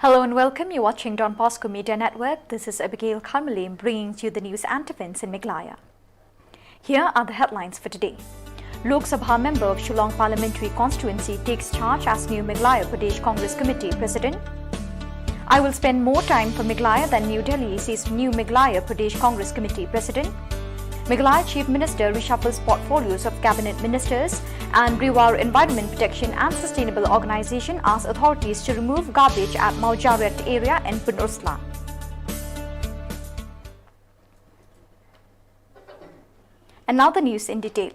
Hello and welcome. You're watching Don Bosco Media Network. This is Abigail Karmalim bringing to you the news and events in Meghalaya. Here are the headlines for today. Lok Sabha member of Shillong Parliamentary Constituency takes charge as new Meghalaya Pradesh Congress Committee President. I will spend more time for Meghalaya than New Delhi, says new Meghalaya Pradesh Congress Committee President. Meghalaya Chief Minister reshuffles portfolios of cabinet ministers, and Rewar Environment Protection and Sustainable Organisation asks authorities to remove garbage at Maujaret area in Punursla. And now the news in detail.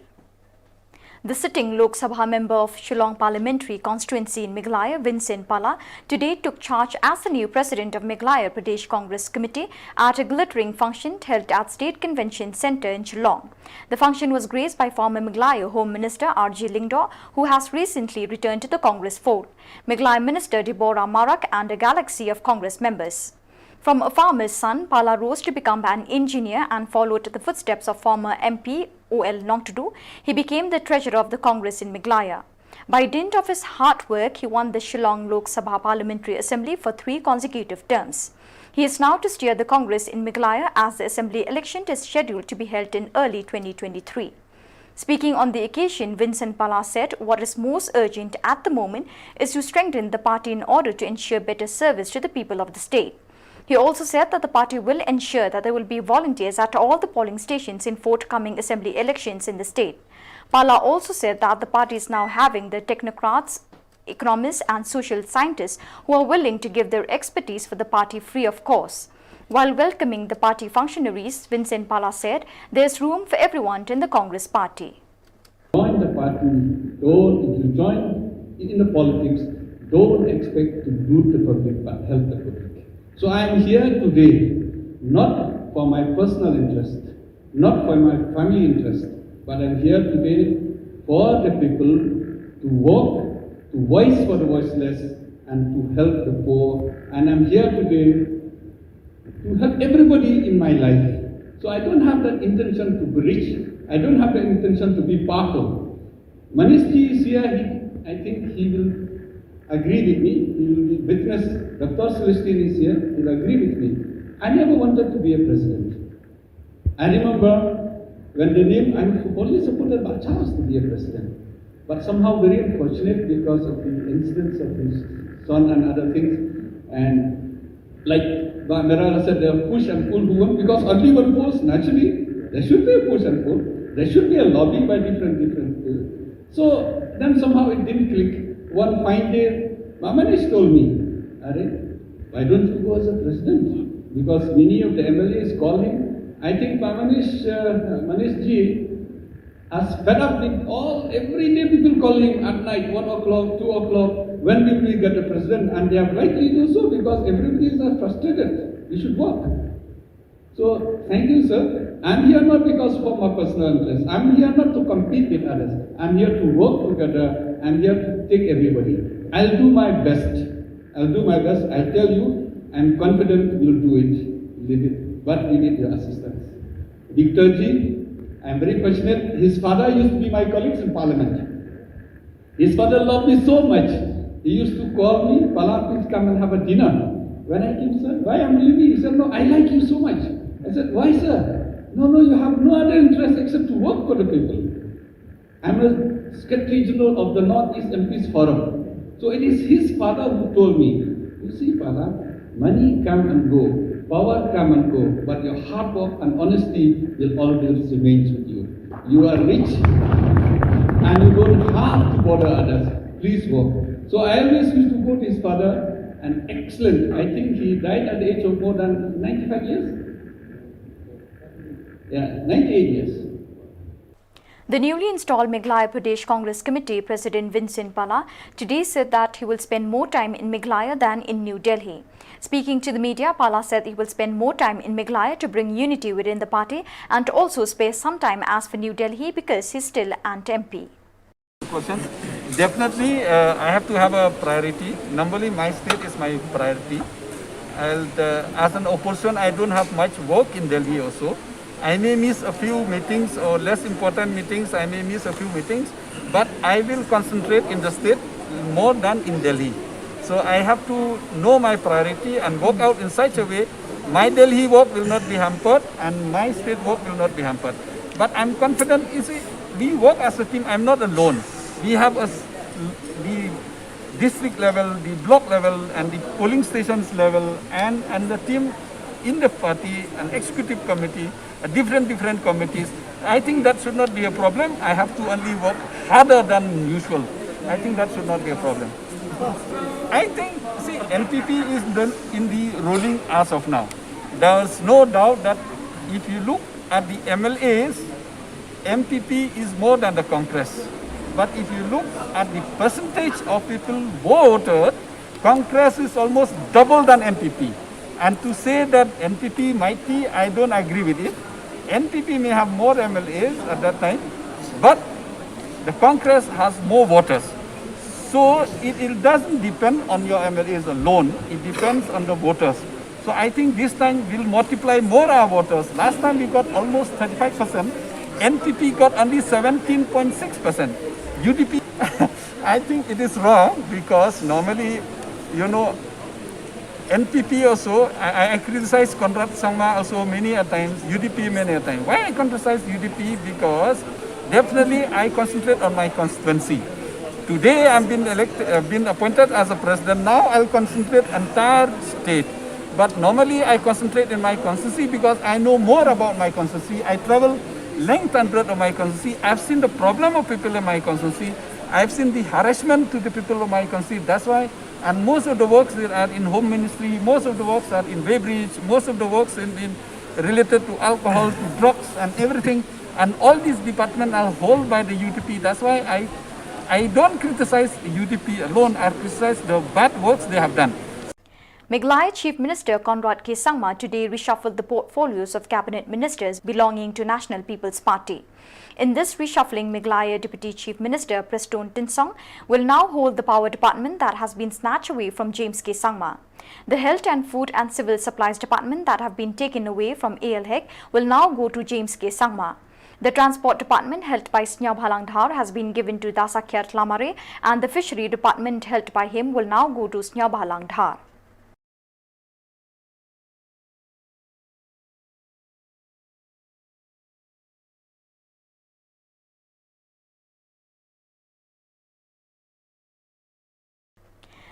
The sitting Lok Sabha member of Shillong Parliamentary Constituency in Meghalaya, Vincent Pala, today took charge as the new president of Meghalaya Pradesh Congress Committee at a glittering function held at State Convention Centre in Shillong. The function was graced by former Meghalaya Home Minister R.J. Lingdaw, who has recently returned to the Congress fold, Meghalaya Minister Deborah Marak, and a galaxy of Congress members. From a farmer's son, Pala rose to become an engineer and followed the footsteps of former MP O.L. Nongtudu. He became the treasurer of the Congress in Meghalaya. By dint of his hard work, he won the Shillong Lok Sabha Parliamentary Assembly for 3 consecutive terms. He is now to steer the Congress in Meghalaya as the Assembly election is scheduled to be held in early 2023. Speaking on the occasion, Vincent Pala said what is most urgent at the moment is to strengthen the party in order to ensure better service to the people of the state. He also said that the party will ensure that there will be volunteers at all the polling stations in forthcoming assembly elections in the state. Pala also said that the party is now having the technocrats, economists and social scientists who are willing to give their expertise for the party free of cost. While welcoming the party functionaries, Vincent Pala said there is room for everyone in the Congress party. Join the party, if you join in the politics, don't expect to loot the public but help the public. So I am here today, not for my personal interest, not for my family interest, but I am here today for the people to work, to voice for the voiceless, and to help the poor. And I am here today to help everybody in my life. So I don't have that intention to be rich. I don't have the intention to be powerful. Manishji is here. I think he will agree with me. He will be witness. Dr. Celestine is here. He will agree with me. I never wanted to be a president. I remember when the name, I only supported Charles to be a president. But somehow very unfortunate because of the incidents of his son and other things. And like Merala said, there are push and pull who won because only one post, naturally, there should be a push and pull. There should be a lobby by different people. So then somehow it didn't click. One fine day, Manish told me, why don't you go as a president? Because many of the MLAs call him. I think Manishji has fed up with every day people call him at night, 1 o'clock, 2 o'clock, when will we get a president? And they have rightly do so because everybody is frustrated. We should work. So, thank you, sir. I'm here not because for my personal interest. I'm here not to compete with others. I'm here to work together. I'm here to take everybody. I'll do my best. I'll tell you, I'm confident you'll do it. But we need your assistance. Victor Ji, I'm very fortunate. His father used to be my colleagues in parliament. His father loved me so much. He used to call me, Pala, please come and have a dinner. When I came, sir, why am I leaving? He said, no, I like you so much. I said, why, sir? No, you have no other interest except to work for the people. I'm a Secretary General of the Northeast MPs Forum. So it is his father who told me, you see, Pala, money come and go, power come and go, but your hard work and honesty will always remain with you. You are rich and you don't have to bother others. Please work. So I always used to go to his father, and excellent. I think he died at the age of more than 95 years. Yeah, 98 years. The newly installed Meghalaya Pradesh Congress Committee President Vincent Pala today said that he will spend more time in Meghalaya than in New Delhi. Speaking to the media, Pala said he will spend more time in Meghalaya to bring unity within the party and to also spare some time as for New Delhi because he's still an MP. Question. Definitely, I have to have a priority. Normally, my state is my priority. And as an opposition, I don't have much work in Delhi also. I may miss a few meetings or less important meetings. I may miss a few meetings, but I will concentrate in the state more than in Delhi. So I have to know my priority and work out in such a way my Delhi work will not be hampered and my state work will not be hampered. But I'm confident, you see, we work as a team. I'm not alone. We have the district level, the block level, and the polling stations level, and the team in the party, an executive committee, different committees. I think that should not be a problem. I have to only work harder than usual. I think that should not be a problem. I think, see, NPP is in the ruling as of now. There's no doubt that if you look at the MLAs, MPP is more than the Congress. But if you look at the percentage of people voted, Congress is almost double than NPP. And to say that NPP might be, I don't agree with it. NPP may have more MLAs at that time, but the Congress has more voters. So it doesn't depend on your MLAs alone, it depends on the voters. So I think this time we'll multiply more our voters. Last time we got almost 35%, NPP got only 17.6%. UDP, I think it is wrong because normally, you know, NPP also, I criticize Conrad Sangma also many a times, UDP many a times. Why I criticize UDP? Because definitely I concentrate on my constituency. Today I'm been appointed as a president. Now I'll concentrate entire state. But normally I concentrate in my constituency because I know more about my constituency. I travel length and breadth of my constituency. I've seen the problem of people in my constituency. I've seen the harassment to the people of my constituency. That's why, and most of the works that are in home ministry, most of the works are in Weybridge, most of the works in related to alcohol, to drugs and everything. And all these departments are held by the UDP. That's why I don't criticize the UDP alone. I criticize the bad works they have done. Meghalaya Chief Minister Conrad K. Sangma today reshuffled the portfolios of cabinet ministers belonging to National People's Party. In this reshuffling, Meghalaya Deputy Chief Minister Preston Tinsong will now hold the power department that has been snatched away from James K. Sangma. The Health and Food and Civil Supplies Department that have been taken away from A.L. Hek will now go to James K. Sangma. The Transport Department held by Snyabalang Dhar has been given to Dasakyat Lamare, and the Fishery Department held by him will now go to Snyabalang Dhar.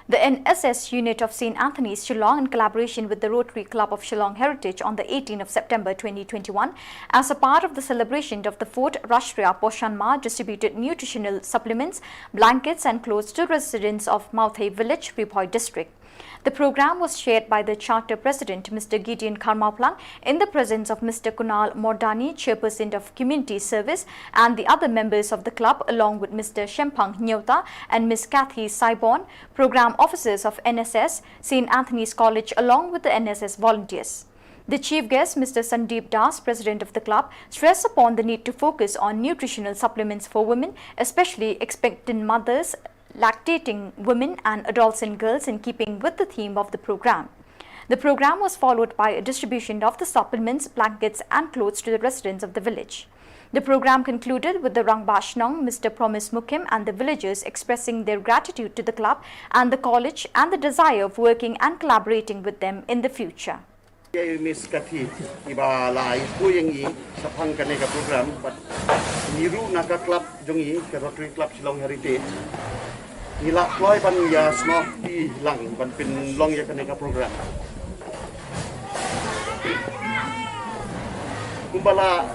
The NSS unit of St. Anthony's Shillong, in collaboration with the Rotary Club of Shillong Heritage on the 18th of September 2021, as a part of the celebration of the 4th Rashtriya Poshan Ma, distributed nutritional supplements, blankets and clothes to residents of Mouthai village, Riphoi district. The program was chaired by the Charter President, Mr. Gideon Karmauplang, in the presence of Mr. Kunal Mordani, Chairperson of Community Service, and the other members of the club, along with Mr. Shempang Nyota and Ms. Kathy Saibon, Program Officers of NSS, St. Anthony's College, along with the NSS volunteers. The chief guest, Mr. Sandeep Das, president of the club, stressed upon the need to focus on nutritional supplements for women, especially expectant mothers, lactating women and adults and girls, in keeping with the theme of the program. The program was followed by a distribution of the supplements, blankets and clothes to the residents of the village. The program concluded with the Rangbashnong, Mr. Promise Mukim, and the villagers expressing their gratitude to the club and the college and the desire of working and collaborating with them in the future. Miss Kathy, iba lai puyengi sapang kaneka program, but niru naka club jongi ke Rotary Club Shillong Heritage. Nila ploy ban ya snow di lang ban pin long ya kaneka program. Kumbala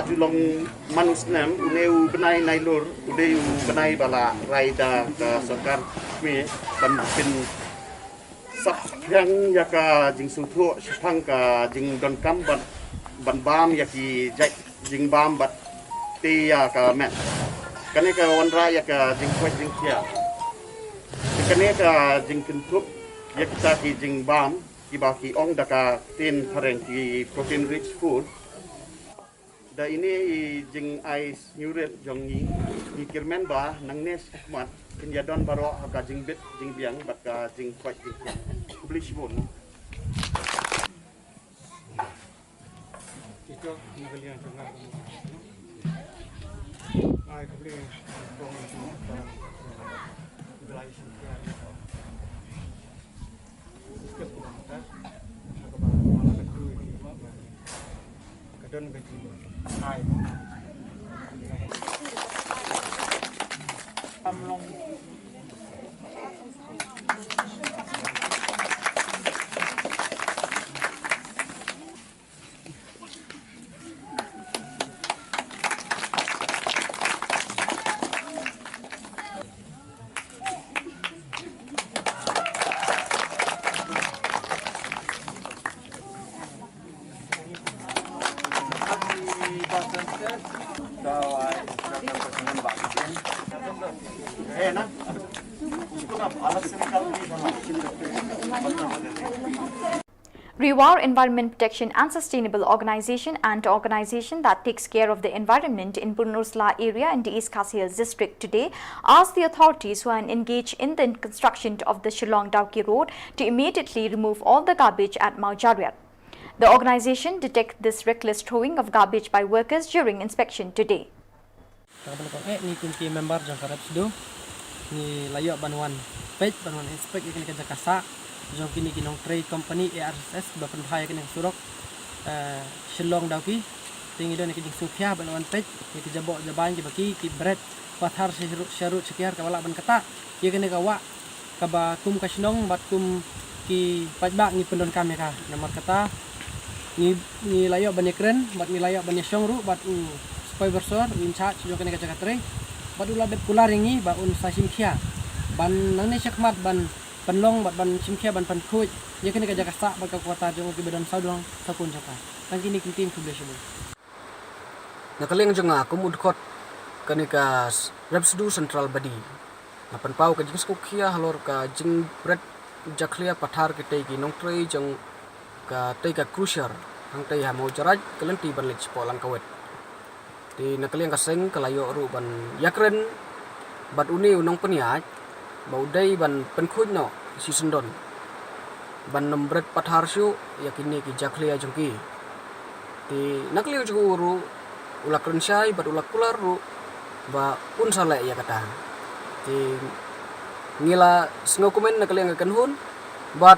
julong manus nem uneu benai nailur udeu benai bala raida ka sokar me ban pin sak yang ya ka jing suthu sapang ka jing don kam ban bam ya ki jing bam bat te ya ka met kaneka wanra ya ka jing kwet jing tia kaneka jing kentup ya kita ki jing bam ki ba ki ong da ka tin pareng ki protein rich food da ini jing ice nuret jongi ni kirmen ba nang nes mat kin ya don baro ka jing bit jing biang bat ka jing kwet jing tia publish bon itu Meghalaya ai Rewar Environment Protection and Sustainable Organization, an organization that takes care of the environment in Bunursla area in the East Khasi Hills district, today asked the authorities who are engaged in the construction of the Shillong Dauki road to immediately remove all the garbage at Maujariat. The organization detected this reckless throwing of garbage by workers during inspection today. Ni kunci member jang karep sido ni layo banuan page banuan inspect ikan kerja kasa jong kini kinong trade company ARSS bapan bahaya kini surok Shillong Dauki tinggi do ni kijing sukya banuan page ni kijabok jaban jabaki ki bread pathar syarut sekiar kawala ban kata ye kini kawa kaba kum kasnong bat kum ki pajbak ni pendon kami ka nomor kata ni layo ban kren bat ni layo ban syong ru bat supervisor in charge jo kena jaga tre badula bet pular ringi ba un sasim khia ban nang ni sekmat ban penlong ban simkhia ban pan khuj ye kena jaga sa ba ka kota jo ki bedan saudong takun jaka tang kini kintin publishable nakaleng jonga kumud khot kanika repsdu central badi napan pau ka jing khia halor ka jing bread jaklia pathar ke tei ki nong trei jong ka tei ka cruiser hang tei ha mau jaraj kelenti ban lech polang kawet di nakaliang kaseng kalayo ru ban yakren bat uni unong peniaj bau dai ban penkhut no si sendon ban nombret pathar syu yakini ki jaklia jongki di nakliu ju ru ulak rensai bat ulak kular ru ba un sale ya kata di ngila sengo komen nakaliang kan hun bat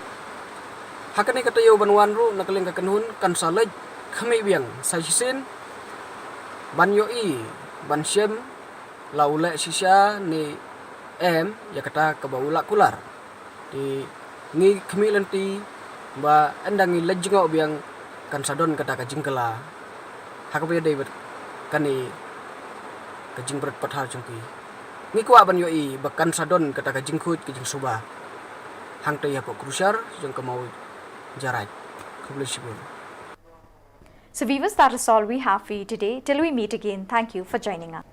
hakane kata yo banwan ru nakaliang kan hun kan sale khami biang sai sin ban yoi ban shem laule sisya ni ya kata ke baula kular di ngi kemilenti ba endangi lejingo biang kan sadon kata ka jingkala hakabe dei bet kani ka jingpret pathar jongki ngi kwa ban yoi ba kan sadon kata ka jingkhut ki jing suba hang tei ko krusar jong ka mau jarai kublisibul. So viewers, that is all we have for you today. Till we meet again, thank you for joining us.